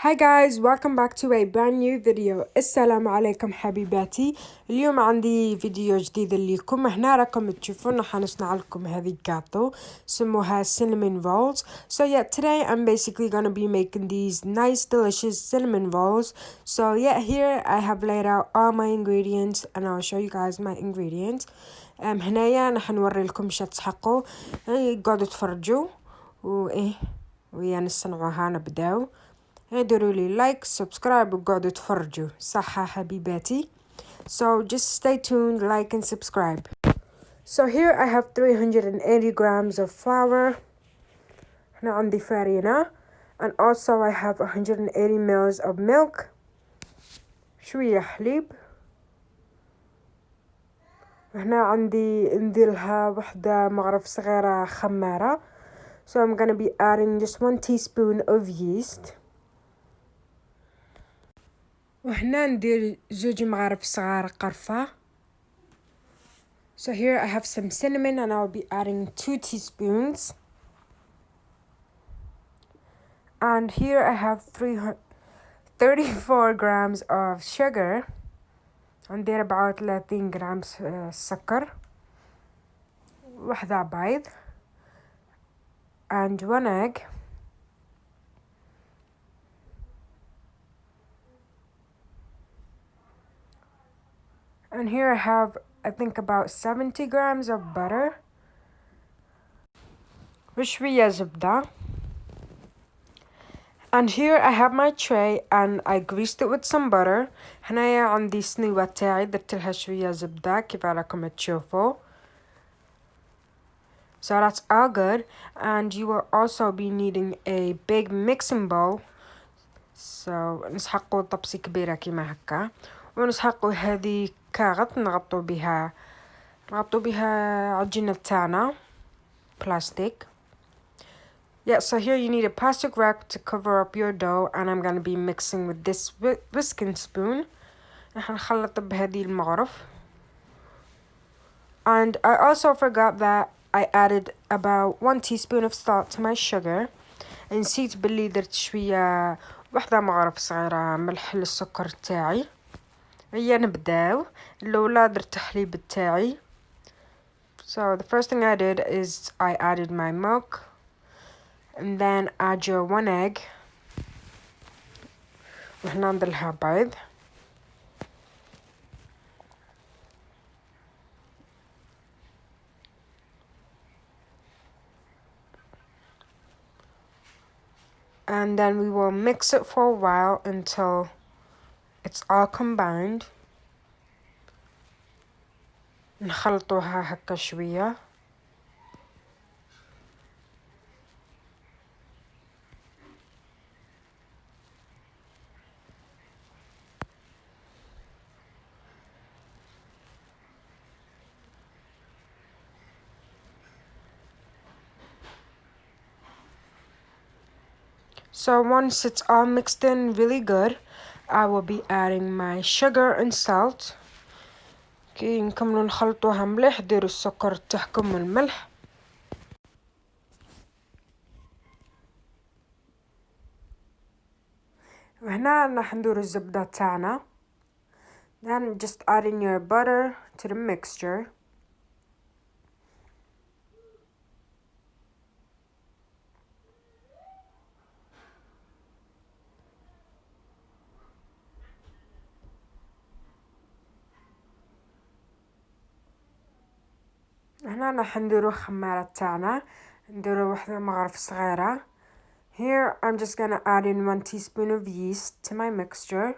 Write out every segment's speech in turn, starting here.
Hi guys, welcome back to a brand new video. السلام عليكم حبيباتي. اليوم عندي فيديو جديد لكم. هنا راكم تشوفون حنصنع لكم هذه الجاتو سموها cinnamon rolls. So yeah, today I'm basically gonna be making these nice delicious cinnamon rolls. So yeah, here I have laid out all my ingredients and I'll show you guys my ingredients. هنايا راح نوري لكم شو تحقوا. قعدوا تفرجوا وايه ويا نصنعوها نبداو. ديروا لي لايك سبسكرايب وقعدوا تفرجوا صح حبيباتي. So just stay tuned, like and subscribe. So here I have 380 grams of flour. هنا عندي فارينة. And also I have 180 mils of milk. شوية حليب. هنا عندي نديرلها وحدة مغرف صغيرة خمارة. So I'm gonna be adding just 1 teaspoon of yeast. وهنا ندير 2 مغارف صغار قرفة. So here I have some cinnamon and I'll be adding 2 teaspoons. And here I have 34 grams of sugar. ندير about 30 جرام سكر. وحدة بيض. And 1 egg. And here I have, I think, about 70 grams of butter. وشوية زبدة. And here I have my tray and I greased it with some butter. هنايا عندي صنيوة تاعي درتلها شوية زبدة كيف راكم تشوفوا. So that's all good. And you will also be needing a big mixing bowl. So نسحقوا طبسي كبيرة كيما هكا. ونسحقوا هذه كاغط نغطوا بها عجينة تاعنا plastic. Yeah, so here you need a plastic wrap to cover up your dough and I'm gonna be mixing with this whisking spoon. راح نخلط بهذه المغرف. And I also forgot that I added about 1 teaspoon of salt to my sugar. نسيت باللي درت شوية وحدة مغرف صغيرة ملح للسكر تاعي. هيا نبداو. الأولى درت حليب تاعي. So the first thing I did is I added my milk. And then add your 1 egg. وهنا نديرلها بيض. And then we will mix it for a while until it's all combined. نخلطوها هكا شوية. So once it's all mixed in really good, I will be adding my sugar and salt. كي نكملو نخلطوها مليح ديروا السكر تاعكم والملح. وهنا راح نديرو الزبدة تاعنا. Then just adding your butter to the mixture. هنا راح نديرو خمارة تاعنا. نديرو وحدة مغرف صغيرة. Here I'm just gonna add in 1 teaspoon of yeast to my mixture.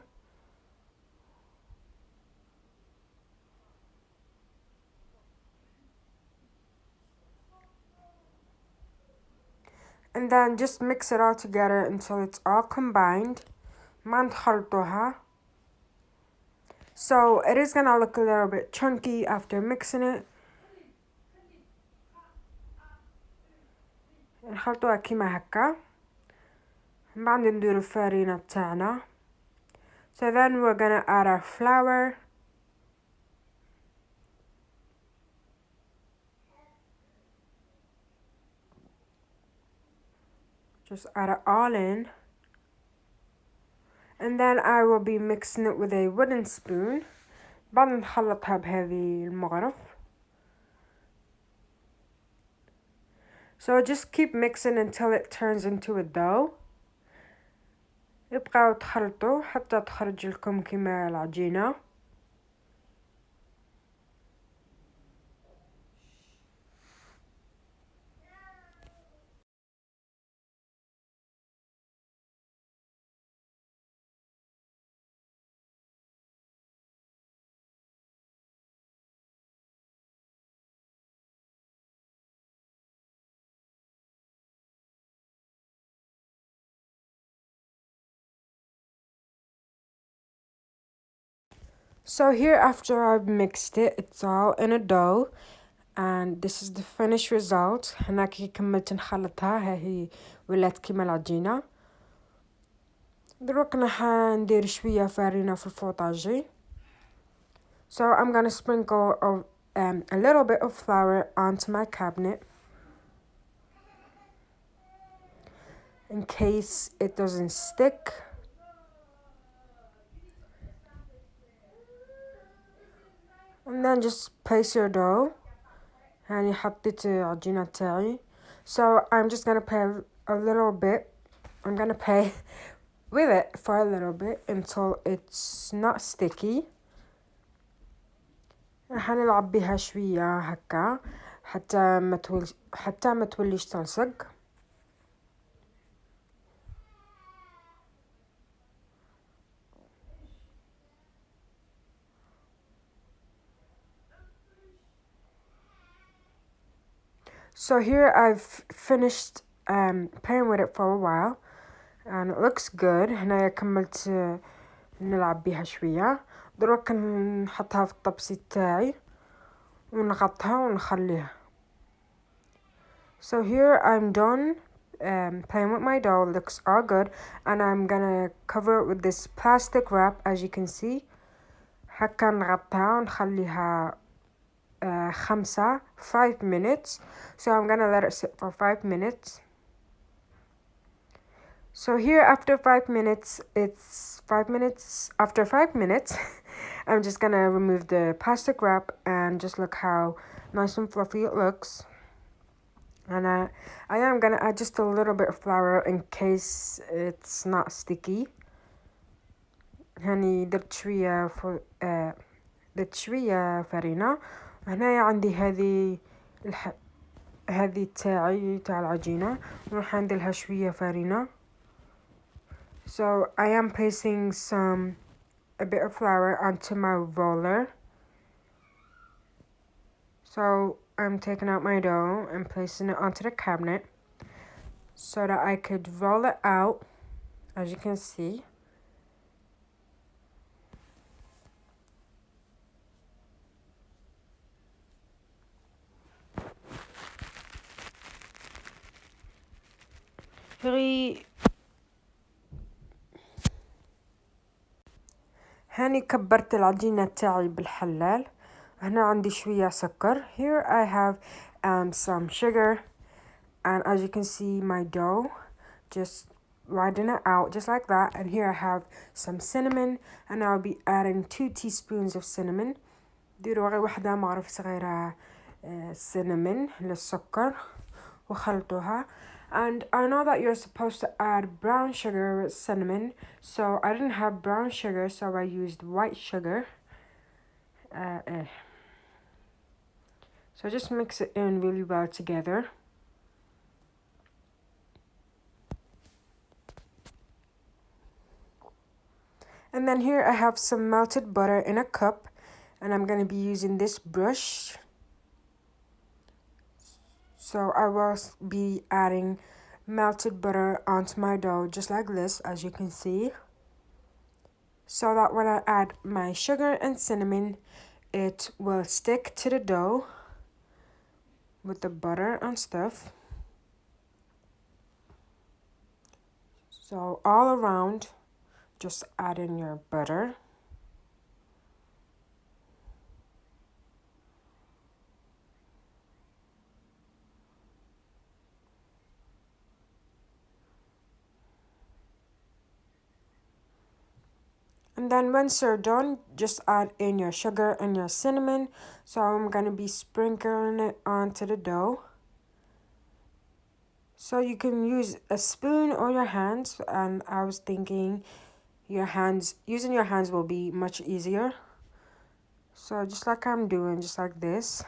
And then just mix it all together until it's all combined. ما نخلطوها. So it is gonna look a little bit chunky after mixing it. نخلطوها كيما هكا. من بعد نديرو الفارينة تاعنا. So then we're gonna add our flour. Just add it all in. and then I will be mixing it with a wooden spoon. بعد نخلطها بهذه المغرف. So just keep mixing until it turns into a dough. ابقاو تخلطوا حتى تخرج لكم كما العجينة. So here after I've mixed it, it's all in a dough, and this is the finished result. هنا كي كملت نخلطها ها هي ولات كيما العجينة. دروك راح ندير شوية فارينة في الفوطاجي. So I'm gonna sprinkle a little bit of flour onto my cabinet in case it doesn't stick. And then just place your dough. هاني حطيت عجينة تاعي. So I'm just gonna play a little bit. I'm gonna play with it for a little bit until it's not sticky. راح نلعب بها شوية هكا حتى ما توليش تلصق. So here I've finished playing with it for a while and it looks good. هنايا كملت نلعب بها شوية. دروك نحطها في الطبسي تاعي ونغطها ونخليها. So here I'm done playing with my dough. It looks all good, and I'm gonna cover it with this plastic wrap as you can see. هكا نغطها ونخليها 5 minutes. So I'm gonna let it sit for 5 minutes. So here after 5 minutes, after 5 minutes, I'm just gonna remove the plastic wrap and just look how nice and fluffy it looks. And I am gonna add just a little bit of flour in case it's not sticky. هني درت شوية فرينة. هنايا عندي هذه تاع العجينة وراح نديرلها شوية فرينة. So I am placing a bit of flour onto my roller. So I'm taking out my dough and placing it onto the cabinet so that I could roll it out, as you can see. هاني كبرت العجينة تاعي بالحلال. هنا عندي شوية سكر. Here I have some sugar, and as you can see my dough, just widen it out just like that. And here I have some cinnamon, and I'll be adding 2 teaspoons of cinnamon. ديروا غير وحدة معرف صغيرة cinnamon للسكر وخلطوها. And I know that you're supposed to add brown sugar with cinnamon, so I didn't have brown sugar, so I used white sugar. So just mix it in really well together. And then here I have some melted butter in a cup, and I'm going to be using this brush. So I will be adding melted butter onto my dough just like this, as you can see, so that when I add my sugar and cinnamon, it will stick to the dough with the butter and stuff. So all around, just add in your butter. And then once you're done, just add in your sugar and your cinnamon. So I'm going to be sprinkling it onto the dough. So you can use a spoon or your hands, and I was thinking using your hands will be much easier. So just like I'm doing, just like this.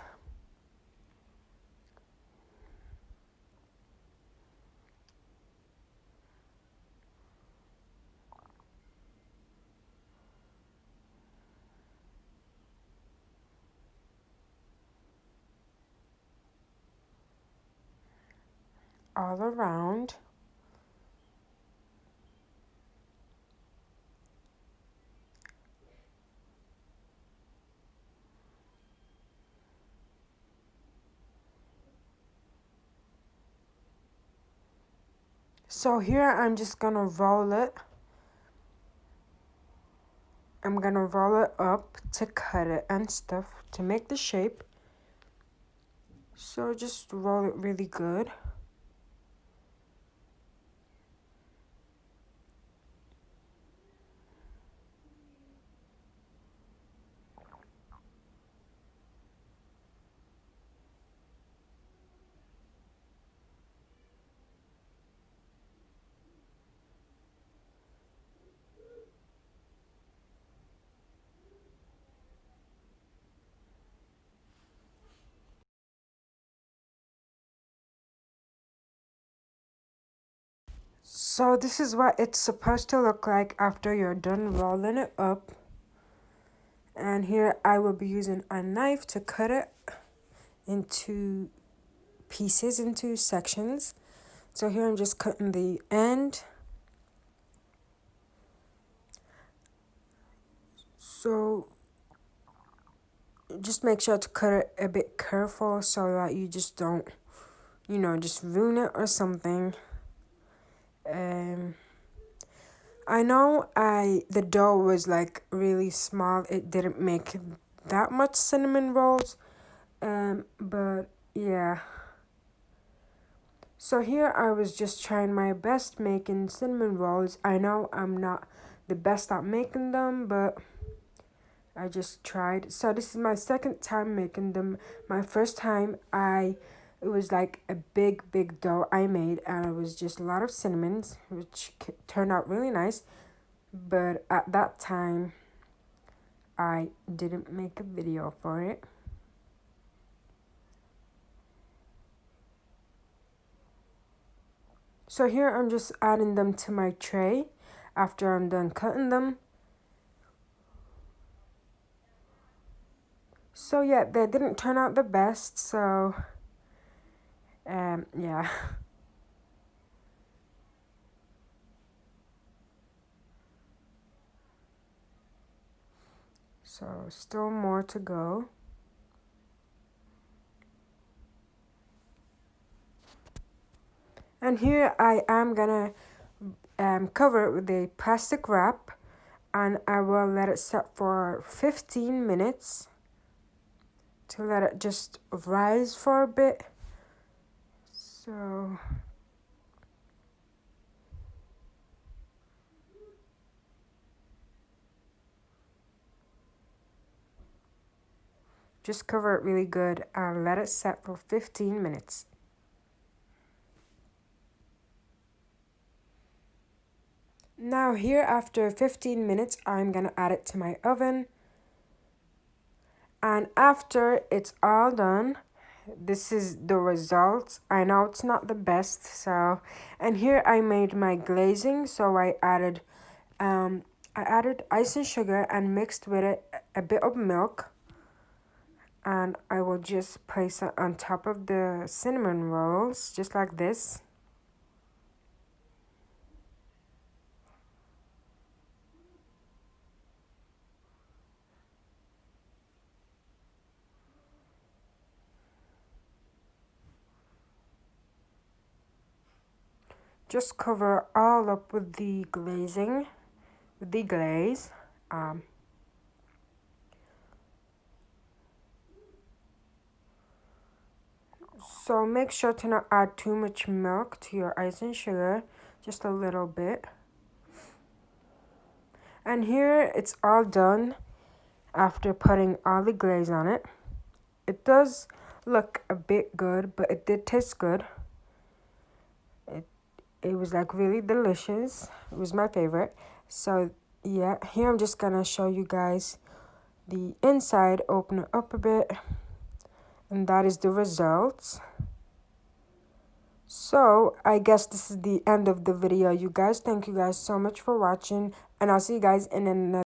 All around. So here I'm just gonna roll it. I'm gonna roll it up to cut it and stuff to make the shape. So just roll it really good. So this is what it's supposed to look like after you're done rolling it up. And here I will be using a knife to cut it into pieces, into sections. So here I'm just cutting the end. So just make sure to cut it a bit careful so that you just don't, just ruin it or something. I know the dough was like really small. It didn't make that much cinnamon rolls. But yeah. So here I was just trying my best making cinnamon rolls. I know I'm not the best at making them, but I just tried. So this is my second time making them. My first time it was like a big dough I made, and it was just a lot of cinnamons, which turned out really nice. But at that time, I didn't make a video for it. So here I'm just adding them to my tray after I'm done cutting them. So yeah, they didn't turn out the best, so yeah. So still more to go. And here I am gonna cover it with a plastic wrap, and I will let it set for 15 minutes to let it just rise for a bit. So just cover it really good and let it set for 15 minutes. Now here after 15 minutes, I'm gonna add it to my oven. And after it's all done, this is the result. I know it's not the best, so, and here I made my glazing. So I added ice and sugar and mixed with it a bit of milk, and I will just place it on top of the cinnamon rolls just like this. Just cover all up with the glazing, with the glaze. So make sure to not add too much milk to your ice and sugar, just a little bit. And here it's all done after putting all the glaze on it. It does look a bit good, but it did taste good. It was like really delicious. It was my favorite. So yeah, here I'm just gonna show you guys the inside, open it up a bit, and that is the results. So I guess this is the end of the video, you guys. Thank you guys so much for watching, and I'll see you guys in another